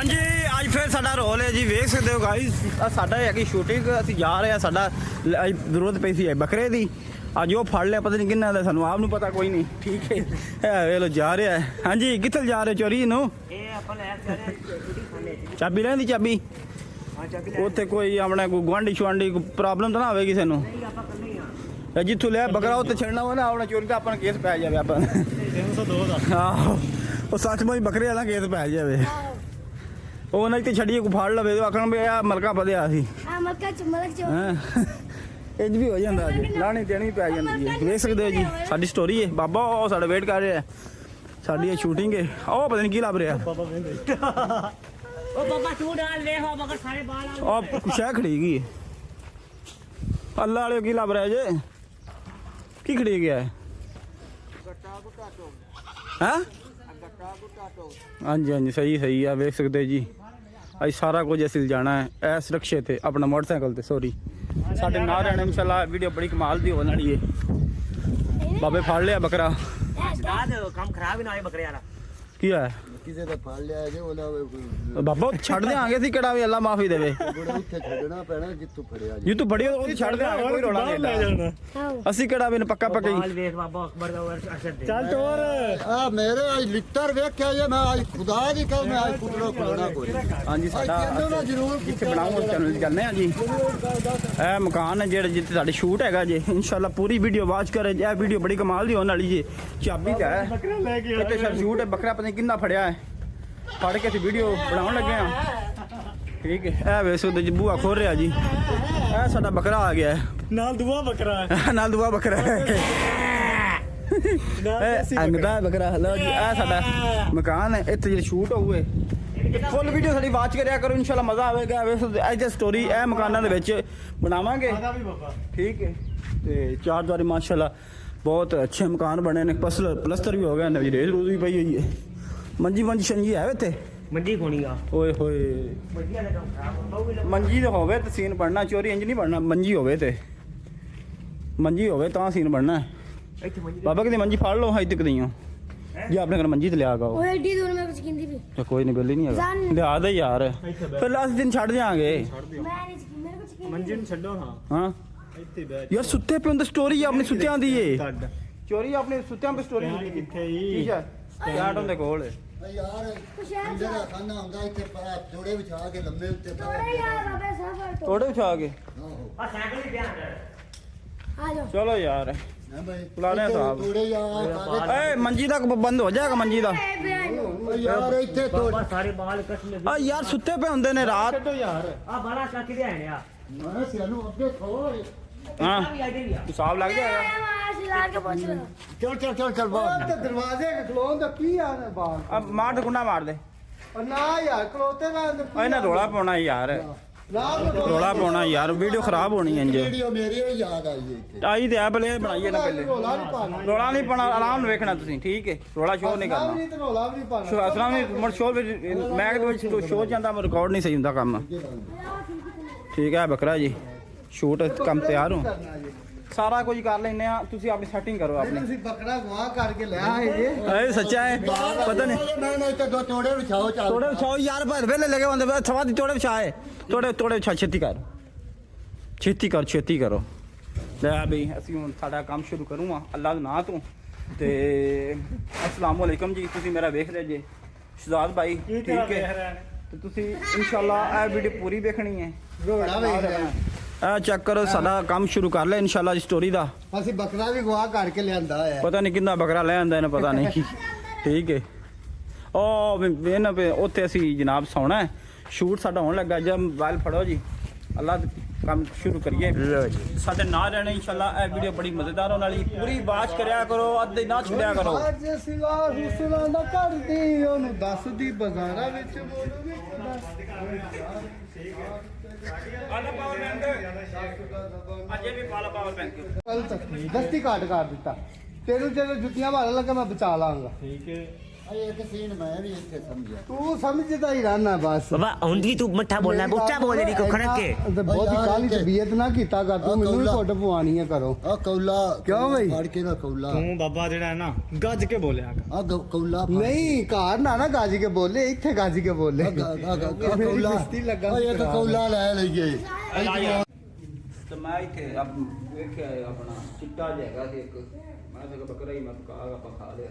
ਹਾਂਜੀ ਅੱਜ ਫਿਰ ਸਾਡਾ ਰੋਲ ਹੈ ਜੀ, ਵੇਖ ਸਕਦੇ ਹੋ ਗਾਇਸ ਸਾਡਾ ਹੈਗੀ ਸ਼ੂਟਿੰਗ। ਅਸੀਂ ਜਾ ਰਹੇ ਹਾਂ, ਸਾਡਾ ਜ਼ਰੂਰਤ ਪਈ ਸੀ ਬੱਕਰੇ ਦੀ, ਅੱਜ ਉਹ ਫੜ ਲਿਆ, ਪਤਾ ਨਹੀਂ ਕਿੰਨਾ ਦਾ, ਸਾਨੂੰ ਆਪ ਨੂੰ ਪਤਾ ਕੋਈ ਨਹੀਂ। ਠੀਕ ਹੈ ਵੇਖ ਲੋ ਜਾ ਰਿਹਾ ਹੈ। ਹਾਂਜੀ ਕਿੱਥੇ ਜਾ ਰਹੇ ਚੋਰੀ ਨੂੰ? ਚਾਬੀ ਲੈਣ ਦੀ, ਚਾਬੀ ਉੱਥੇ ਕੋਈ ਆਪਣਾ ਕੋਈ ਗੁਆਂਢੀ ਸ਼ੁਆਂਢੀ ਕੋਈ ਪ੍ਰੋਬਲਮ ਤਾਂ ਨਾ ਹੋਵੇ ਕਿਸੇ ਨੂੰ? ਜਿੱਥੋਂ ਲਿਆ ਬੱਕਰਾ ਉੱਥੇ ਛੱਡਣਾ ਵਾ ਨਾ, ਆਪਣਾ ਚੋਰੀ ਦਾ ਆਪਾਂ ਕੇਸ ਪੈ ਜਾਵੇ। ਆਪਾਂ 302 ਦਾ ਆਹੋ ਉਹ ਸੱਚਮੁੱਚ ਬੱਕਰੇ ਵਾਲਾ ਕੇਸ ਪੈ ਜਾਵੇ। ਉਹ ਨਾ ਤੇ ਛੱਡੀਏ ਕੋ ਫੜ ਲਵੇ ਆਖਣ ਵੀ ਆ ਮਲਕਾ ਵਧਿਆ ਸੀ ਇੰਜ ਵੀ ਹੋ ਜਾਂਦਾ ਜੀ, ਲਾਣੀ ਦੇਣੀ ਪੈ ਜਾਂਦੀ ਹੈ। ਵੇਖ ਸਕਦੇ ਹੋ ਜੀ ਸਾਡੀ ਸਟੋਰੀ ਹੈ। ਬਾਬਾ ਉਹ ਸਾਡਾ ਵੇਟ ਕਰ ਰਿਹਾ, ਸਾਡੀ ਇਹ ਸ਼ੂਟਿੰਗ ਹੈ। ਉਹ ਪਤਾ ਨਹੀਂ ਕੀ ਲੱਭ ਰਿਹਾ, ਬਾਬਾ ਵੇਂਦੇ ਉਹ ਬਾਬਾ ਤੂੰ ਡਾਲ ਵੇਖ ਉਹ ਮਗਰ ਸਾਰੇ ਬਾਲ ਉਹ ਕੁਛ ਹੈ ਖੜੀ ਗਈ ਅੱਲਾ ਵਾਲੇ ਕੀ ਲੱਭ ਰਿਹਾ ਜੇ? ਕੀ ਖੜੀ ਗਿਆ ਹੈ? ਹਾਂ ਹਾਂਜੀ ਹਾਂਜੀ ਸਹੀ ਸਹੀ ਆ, ਵੇਖ ਸਕਦੇ ਜੀ ਅੱਜ ਸਾਰਾ ਕੁਝ ਅਸੀਂ ਜਾਣਾ ਹੈ ਇਸ ਰਕਸ਼ੇ ਤੇ, ਆਪਣਾ ਮੋਟਰਸਾਈਕਲ ਤੇ। ਸੋਰੀ ਸਾਡੇ ਨਾਲ ਰਹਿਣਾ ਇਨਸ਼ਾਅੱਲਾ ਵੀਡੀਓ ਬੜੀ ਕਮਾਲ ਦੀ ਹੋਣ ਵਾਲੀ ਹੈ। ਬਾਬੇ ਫੜ ਲਿਆ ਬੱਕਰਾ, ਕੰਮ ਖਰਾਬ ਹੀ ਨਾ ਹੋਏ ਬੱਕਰੇ ਵਾਲਾ। ਕੀ ਹੈ ਕਿਸੇ ਦਾ ਫੜ ਲਿਆ ਜੇ ਉਹਨਾਂ ਬਾਬਾ ਛੱਡ ਦਿਆਂਗੇ ਅਸੀਂ, ਕਿਹੜਾ ਵੀ ਅੱਲਾ ਮਾਫੀ ਦੇਵੇ। ਉੱਥੇ ਛੱਡਣਾ ਪੈਣਾ ਜਿੱਥੋਂ ਫੜਿਆ ਜੀ ਤੂੰ ਫੜਿਓ ਉਹ ਛੱਡ ਦਿਆਂਗੇ, ਕੋਈ ਰੋਲਾ ਨਹੀਂ। ਅਸੀਂ ਕਿਹੜਾ ਵੀ ਪੱਕਾ ਪੱਕਾ ਬਾਲ ਵੇਖ ਬਾਬਾ ਅਕਬਰ ਦਾ ਅਰਸ਼ਦ ਦੇ ਚੱਲ ਤੋਰ ਆ ਮੇਰੇ ਅੱਜ ਲਿੱਤਰ ਵੇਖਿਆ ਜੇ ਮੈਂ ਅੱਜ ਖੁਦਾ ਦੀ ਕਹੂੰ ਮੈਂ ਅੱਜ ਕੁੱਟਣਾ ਖੁੱਲਣਾ ਕੋਈ। ਹਾਂਜੀ ਸਾਡਾ ਜਿੱਥੇ ਬਣਾਉਂ ਚੈਨਲ ਚੱਲਨੇ ਆ ਜੀ। ਇਹ ਮਕਾਨ ਹੈ ਜਿਹੜਾ ਜਿੱਥੇ ਸਾਡੇ ਸ਼ੂਟ ਹੈਗਾ ਜੀ। ਇਨਸ਼ਾਅੱਲਾ ਪੂਰੀ ਵੀਡੀਓ ਵਾਚ ਕਰੇ। ਇਹ ਵੀਡੀਓ ਬੜੀ ਕਮਾਲ ਦੀ ਹੋਣ ਵਾਲੀ ਜੀ। ਚਾਬੀ ਤਾਂ ਹੈ ਕਿਤੇ ਸ਼ੂਟ ਹੈ, ਬੱਕਰਾ ਪਤਾ ਨਹੀਂ ਕਿੰਨਾ ਫੜਿਆ ਹੈ, ਫੜ ਕੇ ਅਸੀਂ ਵੀਡੀਓ ਬਣਾਉਣ ਲੱਗੇ ਹਾਂ। ਠੀਕ ਹੈ ਇਹ ਵੇਸੋ ਦੇ ਬੂਆ ਖੋਲ ਰਿਹਾ ਜੀ। ਇਹ ਸਾਡਾ ਬੱਕਰਾ ਆ ਗਿਆ ਨਾਲ ਦੂਆ ਬੱਕਰਾ ਹੈ, ਨਾਲ ਦੂਆ ਬੱਕਰਾ ਅੰਗਦਾ ਬੱਕਰਾ। ਹਲੋ ਜੀ ਇਹ ਸਾਡਾ ਮਕਾਨ ਹੈ, ਇੱਥੇ ਜਿਹੜੇ ਸ਼ੂਟ ਹੋਊਏ। ਫੁੱਲ ਵੀਡੀਓ ਸਾਡੀ ਵਾਚ ਕਰਿਆ ਕਰੋ, ਇਨਸ਼ਾਅੱਲਾ ਮਜ਼ਾ ਆਵੇਗਾ। ਅੱਜ ਦੀ ਸਟੋਰੀ ਇਹ ਮਕਾਨਾਂ ਦੇ ਵਿੱਚ ਬਣਾਵਾਂਗੇ। ਠੀਕ ਹੈ ਤੇ ਚਾਰ ਦੁਆਰੀ ਮਾਸ਼ਾਅੱਲਾ ਬਹੁਤ ਅੱਛੇ ਮਕਾਨ ਬਣੇ ਨੇ, ਪਲਸਤਰ ਵੀ ਹੋ ਗਿਆ, ਨਵੀਂ ਰੇਜ਼ ਰੂਜ਼ ਵੀ ਪਈ ਹੋਈ ਹੈ। ਮੰਜੀ ਸ਼ੰਜੀ ਹੈ ਇੱਥੇ ਮੰਡੀ ਕੋਣੀ ਆ ਓਏ ਹੋਏ। ਮੰਜੀ ਤੇ ਹੋਵੇ ਤੇ ਸੀਨ ਬਣਨਾ, ਚੋਰੀ ਇੰਜ ਨਹੀਂ ਬਣਨਾ। ਮੰਜੀ ਹੋਵੇ ਤੇ ਮੰਜੀ ਹੋਵੇ ਤਾਂ ਸੀਨ ਬਣਨਾ। ਇੱਥੇ ਮੰਡੀ ਬਾਬਾ ਕਿਤੇ ਮੰਜੀ ਫੜ ਲਓ, ਹਾਈ ਤੱਕ ਨਹੀਂ ਹੋ ਜੀ ਆਪਣੇ ਘਰ ਮੰਜੀ ਤੇ ਲਿਆ ਗਾ। ਉਹ ਐਡੀ ਦੂਰ ਮੈਂ ਕੁਝ ਕਹਿੰਦੀ ਵੀ ਤੇ ਕੋਈ ਨਹੀਂ ਬੇਲੀ ਨਹੀਂ ਹੈਗਾ, ਲਿਆ ਦੇ ਯਾਰ। ਫਿਰ ਲਾਸਟ ਦਿਨ ਛੱਡ ਜਾਾਂਗੇ। ਮੈਂ ਨਹੀਂ ਚਕੀ ਮੇਰੇ ਕੁਝ ਮੰਜੀ ਨੂੰ ਛੱਡੋ। ਹਾਂ ਇੱਥੇ ਬੈਠ ਯਾਰ ਸੁੱਤੇ ਪਏ ਹੁੰਦੇ, ਸਟੋਰੀ ਆਪਣੀ ਸੁੱਤਿਆਂ ਦੀ ਏ। ਕੱਢ ਚੋਰੀ ਆਪਣੀ ਸੁੱਤਿਆਂ ਪੇ ਸਟੋਰੀ ਕਿੱਥੇ ਹੀ ਠੀਕ ਹੈ ਯਾਰ ਉਹਦੇ ਕੋਲ ਯਾਰ ਇੰਦਰ ਦਾ ਖਾਨਾ ਹੁੰਦਾ ਇੱਥੇ ਜੋੜੇ ਵਿਛਾ ਕੇ ਲੰਮੇ ਉੱਤੇ ਥੋੜੇ ਯਾਰ ਬਾਬੇ ਸਫਰ ਤੋਂ ਥੋੜੇ ਵਿਛਾ ਕੇ ਆ ਸਾਈਕਲ ਹੀ ਪਿਆ ਅੰਦਰ। ਆ ਜਾਓ। ਚਲੋ ਯਾਰ ਹਾਂ ਭਾਈ ਪੁਰਾਣੇ ਸਾਹਿਬ। ਤੋੜੇ ਯਾਰ ਏ ਮੰਜੀ ਤੱਕ ਬੰਦ ਹੋ ਜਾਏਗਾ ਮੰਜੀ ਦਾ। ਯਾਰ ਇੱਥੇ ਤੋੜ ਬਾਬਾ ਸਾਰੇ ਬਾਲ ਕੱਟ ਆ ਯਾਰ ਸੁੱਤੇ ਪਏ ਹੁੰਦੇ ਨੇ ਰਾਤ। ਆ ਬਾਲਾ ਚੱਕ ਦੇ ਆਏ ਆ ਮੈਂ ਸਿਆਨੂੰ ਅੱਗੇ ਖੋਲ। ਹਾਂ ਵੀ ਆਈ ਦੇ ਆ ਹਿਸਾਬ ਲੱਗ ਜਾਏਗਾ। ਮੈਂ ਲਾ ਕੇ ਪੁੱਛ ਲਾ। ਚੱਲ ਬਾਹਰ ਤੇ ਦਰਵਾਜ਼ੇ ਖਲੋਣ ਦਾ ਕੀ ਆ ਨੇ ਬਾਹਰ? ਆ ਮਾਰ ਦੇ ਗੁੰਡਾ ਮਾਰ ਦੇ। ਨਾ ਯਾਰ ਖਲੋਤੇ ਨਾ ਆ ਇਹਨਾਂ ਰੋਲਾ ਪਾਉਣਾ ਯਾਰ, ਰੋਲਾ ਪਾਉਣਾ ਯਾਰ, ਵੀਡੀਓ ਖਰਾਬ ਹੋਣੀ ਇੰਜ। ਵੀਡੀਓ ਮੇਰੀ ਵੀ ਯਾਦ ਆਈ ਇੱਥੇ ਆਈ ਤੇ ਆ ਪਹਿਲੇ ਬਣਾਈਏ ਨਾ ਪਹਿਲੇ। ਰੋਲਾ ਨਹੀਂ ਪਾਣਾ, ਰੋਲਾ ਨਹੀਂ ਪਾਉਣਾ, ਆਰਾਮ ਨਾਲ ਵੇਖਣਾ ਤੁਸੀਂ। ਠੀਕ ਹੈ ਰੋਲਾ ਸ਼ੋਅ ਨਹੀਂ ਕਰਨਾ। ਨਹੀਂ ਤੇ ਰੋਲਾ ਵੀ ਨਹੀਂ ਪਾਣਾ। ਸ਼ੋਅ ਅਸਲਾਂ ਨਹੀਂ ਮਰ ਸ਼ੋਅ ਵਿੱਚ ਮੈਂ ਦੇ ਵਿੱਚ ਸ਼ੋਅ ਜਾਂਦਾ ਮੈਂ ਰਿਕਾਰਡ ਨਹੀਂ ਸਹੀ ਹੁੰਦਾ ਕੰਮ। ਠੀਕ ਹੈ ਬੱਕਰਾ ਜੀ ਸ਼ੂਟ ਕੰਮ ਤਿਆਰ ਹੋ, ਸਾਰਾ ਕੁਝ ਕਰ ਲੈਨੇ ਆ। ਤੁਸੀਂ ਆਪਣੀ ਸੈਟਿੰਗ ਕਰੋ ਆਪਣੀ। ਤੁਸੀਂ ਬੱਕਰਾ ਗਵਾ ਕਰਕੇ ਲਿਆ ਹੈ ਜੇ। ਇਹ ਸੱਚਾ ਹੈ ਪਤਾ ਨਹੀਂ। ਨਹੀਂ ਇੱਥੇ ਦੋ ਤੋੜੇ ਵਿਛਾਓ ਚੱਲ ਤੋੜੇ ਵਿਛਾਓ ਯਾਰ, ਭਾਈ ਵੇਲੇ ਲਗੇ ਹੁੰਦੇ ਸਵਾ ਦੀ ਤੋੜੇ ਵਿਛਾਏ। ਤੋੜੇ ਵਿਛਾ, ਛੇਤੀ ਕਰ ਛੇਤੀ ਕਰੋ। ਲੈ ਬਈ ਅਸੀਂ ਹੁਣ ਸਾਡਾ ਕੰਮ ਸ਼ੁਰੂ ਕਰੂੰਗਾ ਅੱਲਾ ਦੇ ਨਾਂ ਤੋਂ। ਤੇ ਅਸਲਾਮ ਵਾਲੇਕਮ ਜੀ, ਤੁਸੀਂ ਮੇਰਾ ਵੇਖ ਰਹੇ ਜੇ ਸ਼ਹਜ਼ਾਦ ਭਾਈ। ਠੀਕ ਹੈ ਤੇ ਤੁਸੀਂ ਇਨਸ਼ਾਅੱਲਾ ਇਹ ਵੀਡੀਓ ਪੂਰੀ ਵੇਖਣੀ ਹੈ। ਰੋੜਾ ਵੇਖ ਲਿਆ ਇਹ ਚੈੱਕ ਕਰੋ, ਸਾਡਾ ਕੰਮ ਸ਼ੁਰੂ ਕਰ ਲੈ ਇਨਸ਼ਾਅੱਲਾ ਦੀ ਸਟੋਰੀ ਦਾ। ਅਸੀਂ ਬੱਕਰਾ ਵੀ ਗਵਾ ਕਰਕੇ ਲਿਆਂਦਾ ਹੋਇਆ। ਪਤਾ ਨਹੀਂ ਕਿੰਨਾ ਬੱਕਰਾ ਲੈ ਆਂਦਾ ਇਹਨੂੰ ਪਤਾ ਨਹੀਂ। ਠੀਕ ਹੈ ਉਹ ਇਹਨਾਂ ਪੇ ਉੱਥੇ ਅਸੀਂ ਜਨਾਬ ਸੌਣਾ ਹੈ, ਸ਼ੂਟ ਸਾਡਾ ਹੋਣ ਲੱਗਾ। ਜਦ ਮੋਬਾਈਲ ਫੜੋ ਜੀ, ਅੱਲਾ ਕੰਮ ਸ਼ੁਰੂ ਕਰੀਏ। ਸਾਡੇ ਨਾਲ ਰਹਿਣਾ ਇਨਸ਼ਾਅੱਲਾ। ਇਹ ਵੀਡੀਓ ਬੜੀ ਮਜ਼ੇਦਾਰ ਹੋਣ ਵਾਲੀ, ਪੂਰੀ ਬਾਤ ਕਰਿਆ ਕਰੋ, ਅੱਧੇ ਨਾ ਛੱਡਿਆ ਕਰੋ। ਅੱਜ ਸਿਵਾ ਹੁਸਨਾ ਨਾ ਕਰਦੀ ਉਹਨੂੰ ਦੱਸਦੀ ਬਾਜ਼ਾਰਾਂ ਵਿੱਚ ਬੋਲੂਗੀ। ਅਜੇ ਵੀ ਪਾਲਾ ਪਾਵਰ ਬੈਂਕ ਕੱਲ ਤੱਕ ਦਸਤੀ ਘਾਟ ਕਰ ਦਿੱਤਾ ਤੈਨੂੰ, ਜਦੋਂ ਜੁੱਤੀਆਂ ਮਾਰਨ ਲੱਗਾ ਮੈਂ ਬਚਾ ਲਾਂਗਾ। ਠੀਕ ਹੈ ਇੱਕ ਸੀਨ ਮੈਂ ਵੀ ਇੱਥੇ ਸਮਝਿਆ ਤੂੰ ਸਮਝਦਾ ਹੀ ਰਹਿਣਾ ਬਸ ਬਾਬਾ ਹੁਣ ਵੀ ਤੂੰ ਮੱਠਾ ਬੋਲਣਾ ਬੁੱਚਾ ਬੋਲੇ ਦੀ ਕੋ ਖੜਕ ਕੇ ਤੇ ਬਹੁਤੀ ਕਾਲੀ ਤਬੀਅਤ ਨਾ ਕੀਤਾ ਕਰ ਤੂੰ ਮੈਨੂੰ ਵੀ ਘੁੱਟ ਪਵਾਣੀ ਹੈ ਕਰੋ ਆ ਕੌਲਾ ਕਿਉਂ ਬਈ? ਫੜ ਕੇ ਨਾ ਕੌਲਾ ਤੂੰ ਬਾਬਾ ਜਿਹੜਾ ਹੈ ਨਾ ਗੱਜ ਕੇ ਬੋਲਿਆ ਆ ਕੌਲਾ ਨਹੀਂ ਘਰ ਨਾ ਗੱਜ ਕੇ ਬੋਲੇ ਇੱਥੇ ਗੱਜ ਕੇ ਬੋਲੇ ਮੇਰੀ ਕੌਲਾ ਕੁਸ਼ਤੀ ਲੱਗਾ ਓਏ ਇੱਕ ਕੌਲਾ ਲੈ ਲਈਏ ਤੇ ਮੈਂ ਇੱਥੇ ਵੇਖਿਆ ਆਪਣਾ ਚਿੱਟਾ ਜਿਹਾ ਹੈਗਾ ਸੀ ਇੱਕ ਮੈਂ ਤਾਂ ਬੱਕਰਾ ਹੀ ਮੈਂ ਆਪਾਂ ਖਾ ਲਿਆ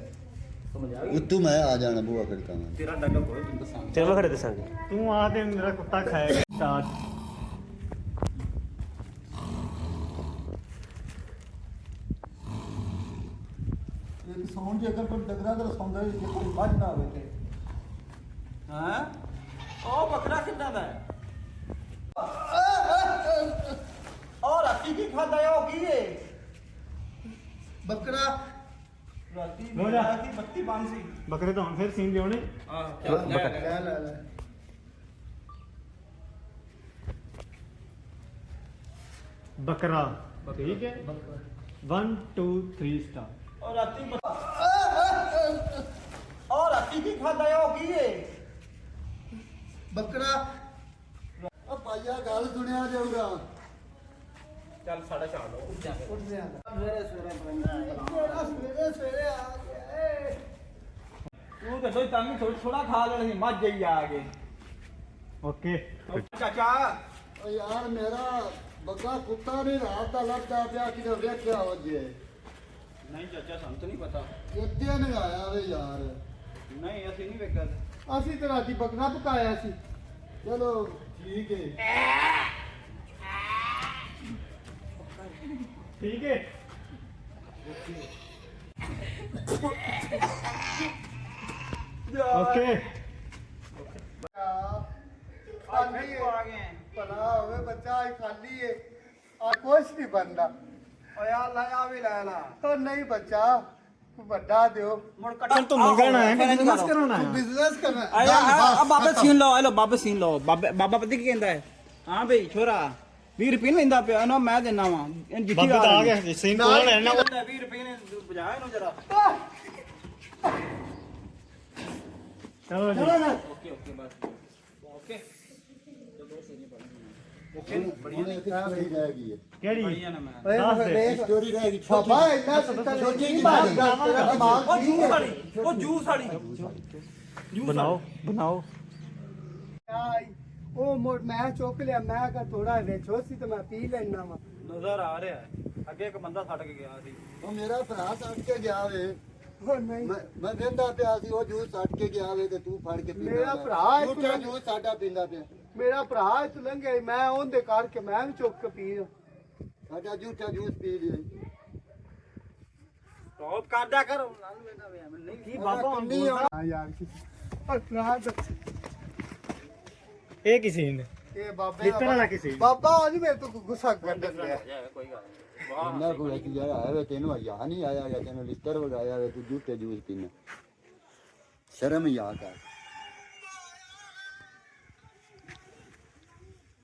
ਸਮਝ ਆ ਗਈ ਉੱਤੋਂ ਮੈਂ ਆ ਜਾਣਾ ਬੂਆ ਖੜਕਾ ਮੈਂ ਤੇਰਾ ਡੰਗਾ ਕੋਈ ਤੈਨੂੰ ਦੱਸਾਂ ਚਲੋ ਖੜੇ ਦੱਸਾਂਗੇ ਤੂੰ ਆ ਤੇ ਮੇਰਾ ਕੁੱਤਾ ਖਾਏਗਾ ਸਟਾਰਟ ਸੌਣ ਜੇ ਅਗਰ ਕੋਈ ਡਗਰਾ ਦਾ ਸੌਂਦਾ ਜੇ ਕੋਈ ਵੱਢ ਨਾ ਹੋਵੇ ਤੇ ਹਾਂ ਉਹ ਬੱਕਰਾ ਕਿੱਦਾਂ ਦਾ ਹੈ ਉਹ ਰਾਤੀ ਕੀ ਖਾਦਾ ਉਹ ਕੀ ਹੈ ਬੱਕਰਾ ਰਾਤੀ ਬੋਲਾ। ਰਾਤੀ ਬੱਤੀ ਬੰਦ ਸੀ ਬੱਕਰੇ ਤਾਂ ਹੁਣ ਫਿਰ ਸੀਨ ਲਿਆਉਣੇ ਲੈ ਲੈ ਲੈ ਬੱਕਰਾ ਠੀਕ ਹੈ 1 2 3 ਸਟਾਰ ਉਹ ਰਾਤੀ ਉਹ ਰਾਤੀ ਕੀ ਖਾਦਾ ਉਹ ਕੀ ਹੈ ਬੱਕਰਾ ਆ ਪਾਈਆ ਗੱਲ ਸੁਣਿਆ ਜਾਊਗਾ ਚੱਲ ਸਾਡਾ ਛਾੜ ਲਓ ਉੱਠ ਜਾ ਉੱਠਦੇ ਆ ਸਵੇਰੇ ਸਵੇਰੇ ਆ ਗਿਆ ਤੂੰ ਤਾਂ ਦੋਈ ਤਾਂ ਥੋੜਾ ਖਾ ਲੈਣਾ ਸੀ ਮੱਝ ਹੀ ਆ ਕੇ ਓਕੇ ਚਾਚਾ ਓ ਯਾਰ ਮੇਰਾ ਬੱਗਾ ਕੁੱਤਾ ਨਹੀਂ ਰਾਤ ਦਾ ਲੱਭਦਾ ਪਿਆ ਕਿਤੇ ਵੇਖਿਆ ਹੋ ਜੇ ਨਹੀਂ ਚਾਚਾ ਸਾਨੂੰ ਤਾਂ ਨਹੀਂ ਪਤਾ ਇੱਥੇ ਨਹੀਂ ਆਇਆ ਵੇ ਯਾਰ ਨਹੀਂ ਅਸੀਂ ਨਹੀਂ ਵੇਖਿਆ ਅਸੀਂ ਤੇ ਰਾਤੀ ਬੱਕਰਾ ਪਕਾਇਆ ਸੀ ਚਲੋ ਠੀਕ ਹੈ ਠੀਕ ਹੈ ਓਕੇ ਖਾਲੀ ਆ ਗਏ ਭਲਾ ਹੋਵੇ ਬੱਚਾ ਅੱਜ ਖਾਲੀ ਏ ਆ ਕੁਛ ਨਹੀਂ ਬੰਦਾ ਓ ਯਾਰ ਲੈ ਆ ਵੀ ਲੈ ਲਾ ਉਹ ਨਹੀਂ ਬੱਚਾ ਵੱਡਾ ਦਿਓ ਮੁੜ ਕੱਟਣ ਤੂੰ ਮੰਗਣਾ ਹੈ ਕਿ ਬਿਜ਼ਨਸ ਕਰਾਉਣਾ ਹੈ ਬਿਜ਼ਨਸ ਕਰਨਾ ਆ ਬਾਬਾ ਸੀਨ ਲਓ ਲੋ ਬਾਬਾ ਸੀਨ ਲਓ ਬਾਬਾ ਪਤਾ ਕੀ ਕਹਿੰਦਾ ਹੈ ਹਾਂ ਬਈ ਛੋਰਾ 20 ਰੁਪਏ ਲੈਂਦਾ ਪਿਆ ਨਾ ਮੈਂ ਦੇਣਾ ਵਾ ਜਿੱਤੀ ਬਾਬੇ ਤਾਂ ਆ ਗਿਆ ਸੀਨ ਕੋਲ ਹੈ ਨਾ 20 ਰੁਪਏ ਨੇ ਬਜਾ ਇਹਨੂੰ ਜਰਾ ਚਲੋ ਜੀ ਓਕੇ ਓਕੇ ਬਸ ਓਕੇ ਹੁਣ ਇੱਕ ਸਟੋਰੀ ਰਹਿ ਗਈ ਹੈ ਕਿਹੜੀ ਬੜੀਆਂ ਨਾ ਮੈਂ ਦੱਸ ਦੇ ਸਟੋਰੀ ਰਹਿ ਗਈ ਬਾਬਾ ਇੰਨਾ ਸੁੱਤਾ ਨਹੀਂ ਬਾਤ ਤੇਰਾ ਦਿਮਾਗ ਉਹ ਠੀਕ ਜੂਸ ਹੈ ਵਾਲੀ ਉਹ ਜੂਸ ਵਾਲੀ ਬਣਾਓ ਆਈ, ਉਹ ਮੈਂ ਚੁੱਕ ਲਿਆ ਮੈਂ ਕਿਹਾ ਥੋੜਾ ਵੇਚੋ ਸੀ ਤੇ ਮੈਂ ਪੀ ਲੈਣਾ ਵਾ ਨਜ਼ਰ ਆ ਰਿਹਾ ਹੈ ਅੱਗੇ ਇੱਕ ਬੰਦਾ ਛੱਡ ਕੇ ਗਿਆ ਸੀ ਉਹ ਮੇਰਾ ਭਰਾ ਛੱਡ ਕੇ ਗਿਆ ਵੇ ਉਹ ਨਹੀਂ ਮੈਂ ਵੇਂਦਾ ਪਿਆ ਸੀ ਉਹ ਜੂਸ ਛੱਡ ਕੇ ਗਿਆ ਵੇ ਤੇ ਤੂੰ ਫੜ ਕੇ ਪੀਂਦਾ ਮੇਰਾ ਪਿਆ। ਭਰਾ ਇੱਕ ਝੂਠਾ ਜੂਸ ਸਾਡਾ ਪੀਂਦਾ ਪਿਆ ਮੇਰਾ ਭਰਾ ਇੱਥੇ ਲੰਘਿਆ ਸੀ, ਮੈਂ ਉਹਦੇ ਕਰਕੇ ਮੈਂ ਵੀ ਚੁੱਕ ਕੇ ਪੀ ਸਾਡਾ ਝੂਠਾ ਜੂਸ ਪੀ ਲਿਆ ਟੌਪ ਕਰਦਾ ਕਰ ਨਹੀਂ ਕੀ ਬਾਬਾ ਹੁਣ ਨਹੀਂ ਆਉਣਾ ਹਾਂ ਯਾਰ ਪਰ ਨਾ ਦੱਸ ਇਹ ਕੀ ਸੀਨ ਇਹ ਬਾਬੇ ਲਿੱਤਰ ਵਾਲਾ ਕੀ ਸੀ ਬਾਬਾ ਅੱਜ ਮੇਰੇ ਤੋਂ ਗੁੱਸਾ ਕਰ ਦਿੰਦਾ ਕੋਈ ਗੱਲ ਇਹਨਾਂ ਕੋਲ ਕੀ ਯਾਰ ਆਇਆ ਵੇ ਤੈਨੂੰ ਯਾ ਨਹੀਂ ਆਇਆ ਜਾਂ ਤੈਨੂੰ ਲਿੱਤਰ ਵਗਾਇਆ ਵੇ ਤੂੰ ਝੂਠੇ ਜੂਸ ਪੀਣਾ ਸ਼ਰਮ ਯਾ ਕਰ